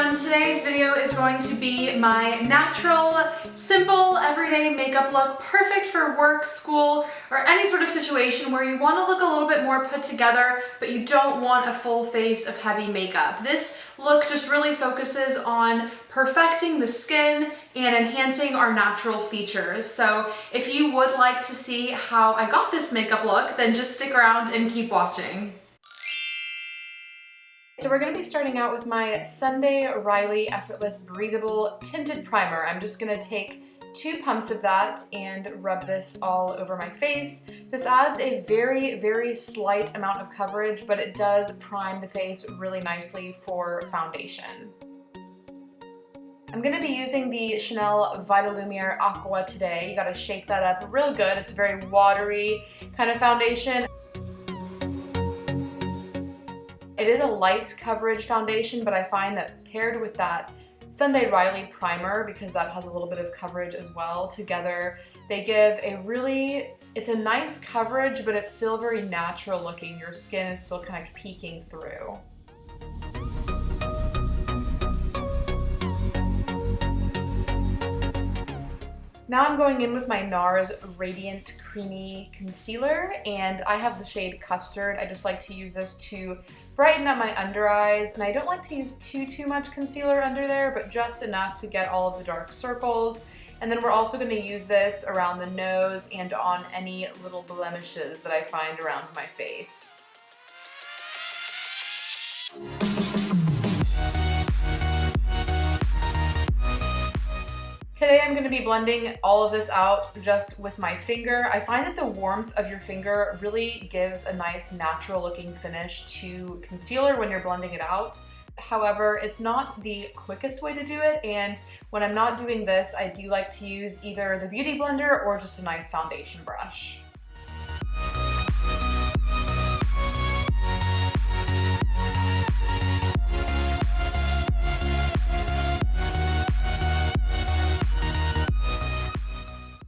everyone, today's video is going to be my natural, simple, everyday makeup look, perfect for work, school, or any sort of situation where you want to look a little bit more put together, but you don't want a full face of heavy makeup. This look just really focuses on perfecting the skin and enhancing our natural features. So if you would like to see how I got this makeup look, then just stick around and keep watching. So we're going to be starting out with my Sunday Riley Effortless Breathable Tinted Primer. I'm just going to take 2 pumps of that and rub this all over my face. This adds a very, very slight amount of coverage, but it does prime the face really nicely for foundation. I'm going to be using the Chanel Vitalumiere Aqua today. You got to shake that up real good. It's a very watery kind of foundation. It is a light coverage foundation, but I find that paired with that Sunday Riley primer, because that has a little bit of coverage as well, together they give it's a nice coverage, but it's still very natural looking. Your skin is still kind of peeking through. Now I'm going in with my NARS Radiant Creamy Concealer, and I have the shade Custard. I just like to use this to brighten up my under eyes, and I don't like to use too much concealer under there, but just enough to get all of the dark circles. And then we're also going to use this around the nose and on any little blemishes that I find around my face. Today I'm going to be blending all of this out just with my finger. I find that the warmth of your finger really gives a nice natural looking finish to concealer when you're blending it out. However, it's not the quickest way to do it, and when I'm not doing this, I do like to use either the Beauty Blender or just a nice foundation brush.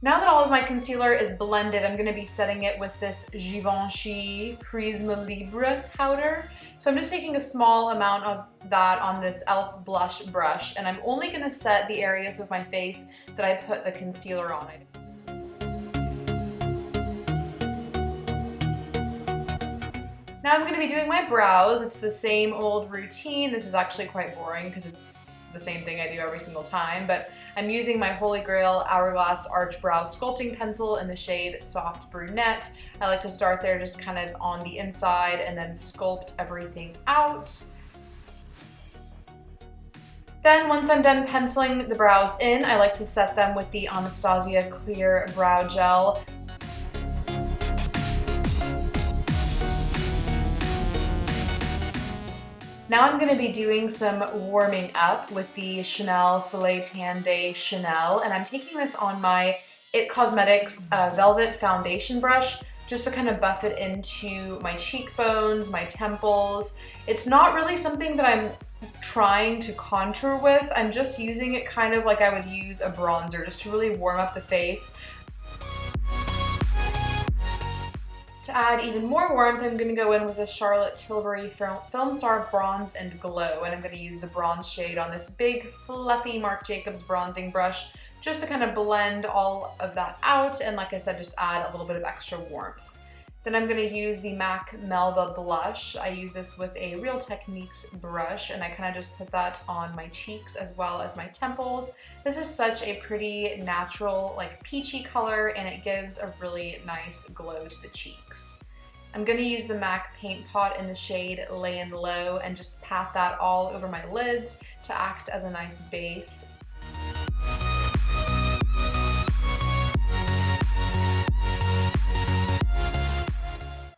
Now that all of my concealer is blended, I'm going to be setting it with this Givenchy Prisme Libre powder. So I'm just taking a small amount of that on this e.l.f. blush brush, and I'm only going to set the areas of my face that I put the concealer on it. Now I'm going to be doing my brows. It's the same old routine. This is actually quite boring because it's the same thing I do every single time, but I'm using my Holy Grail Hourglass Arch Brow Sculpting Pencil in the shade Soft Brunette. I like to start there just kind of on the inside and then sculpt everything out. Then once I'm done penciling the brows in, I like to set them with the Anastasia Clear Brow Gel. Now I'm going to be doing some warming up with the Chanel Soleil Tan Day Chanel, and I'm taking this on my IT Cosmetics Velvet Foundation brush just to kind of buff it into my cheekbones, my temples. It's not really something that I'm trying to contour with. I'm just using it kind of like I would use a bronzer, just to really warm up the face. To add even more warmth, I'm going to go in with the Charlotte Tilbury Filmstar Bronze and Glow, and I'm going to use the bronze shade on this big, fluffy Marc Jacobs bronzing brush just to kind of blend all of that out, and like I said, just add a little bit of extra warmth. Then I'm going to use the MAC Melba blush. I use this with a Real Techniques brush, and I kind of just put that on my cheeks as well as my temples. This is such a pretty natural, like peachy color, and it gives a really nice glow to the cheeks. I'm going to use the MAC Paint Pot in the shade Layin Low and just pat that all over my lids to act as a nice base.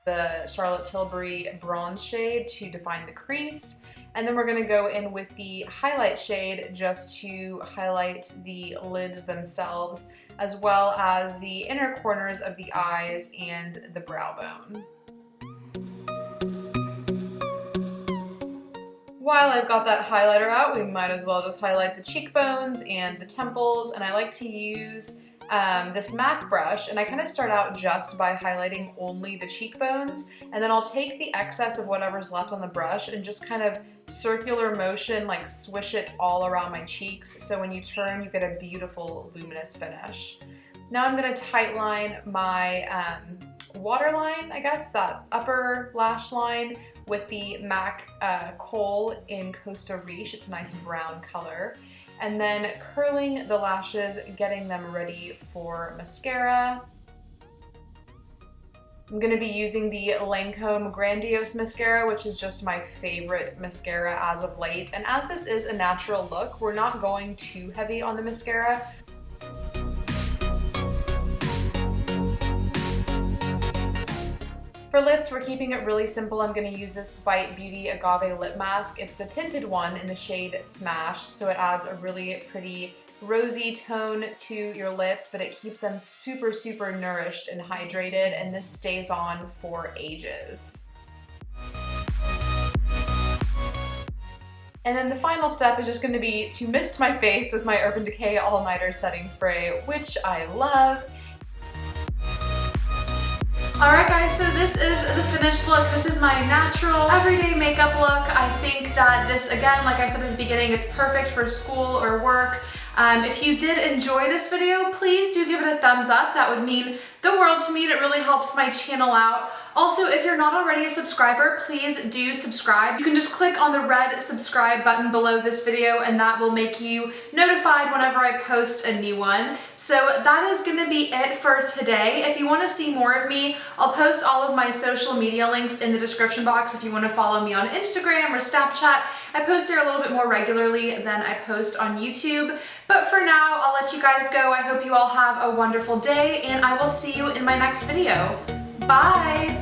The Charlotte Tilbury bronze shade to define the crease, and then we're going to go in with the highlight shade just to highlight the lids themselves, as well as the inner corners of the eyes and the brow bone. While I've got that highlighter out, we might as well just highlight the cheekbones and the temples, and I like to use this MAC brush, and I kind of start out just by highlighting only the cheekbones, and then I'll take the excess of whatever's left on the brush and just kind of circular motion, like swish it all around my cheeks, so when you turn you get a beautiful luminous finish. Now I'm going to tightline my waterline, I guess, that upper lash line with the MAC Kohl in Costa Riche. It's a nice brown color. And then curling the lashes, getting them ready for mascara. I'm going to be using the Lancome Grandiose mascara, which is just my favorite mascara as of late. And as this is a natural look, we're not going too heavy on the mascara. For lips, we're keeping it really simple. I'm going to use this Bite Beauty Agave lip mask. It's the tinted one in the shade Smash, so it adds a really pretty rosy tone to your lips, but it keeps them super, super nourished and hydrated, and this stays on for ages. And then the final step is just going to be to mist my face with my Urban Decay All Nighter Setting Spray, which I love. Alright guys, so this is the finished look. This is my natural, everyday makeup look. I think that this, again, like I said at the beginning, it's perfect for school or work. If you did enjoy this video, please do give it a thumbs up. That would mean the world to me, and it really helps my channel out. Also, if you're not already a subscriber, please do subscribe. You can just click on the red subscribe button below this video, and that will make you notified whenever I post a new one. So that is going to be it for today. If you want to see more of me, I'll post all of my social media links in the description box if you want to follow me on Instagram or Snapchat. I post there a little bit more regularly than I post on YouTube. But for now, I'll let you guys go. I hope you all have a wonderful day, and I will see you in my next video. Bye!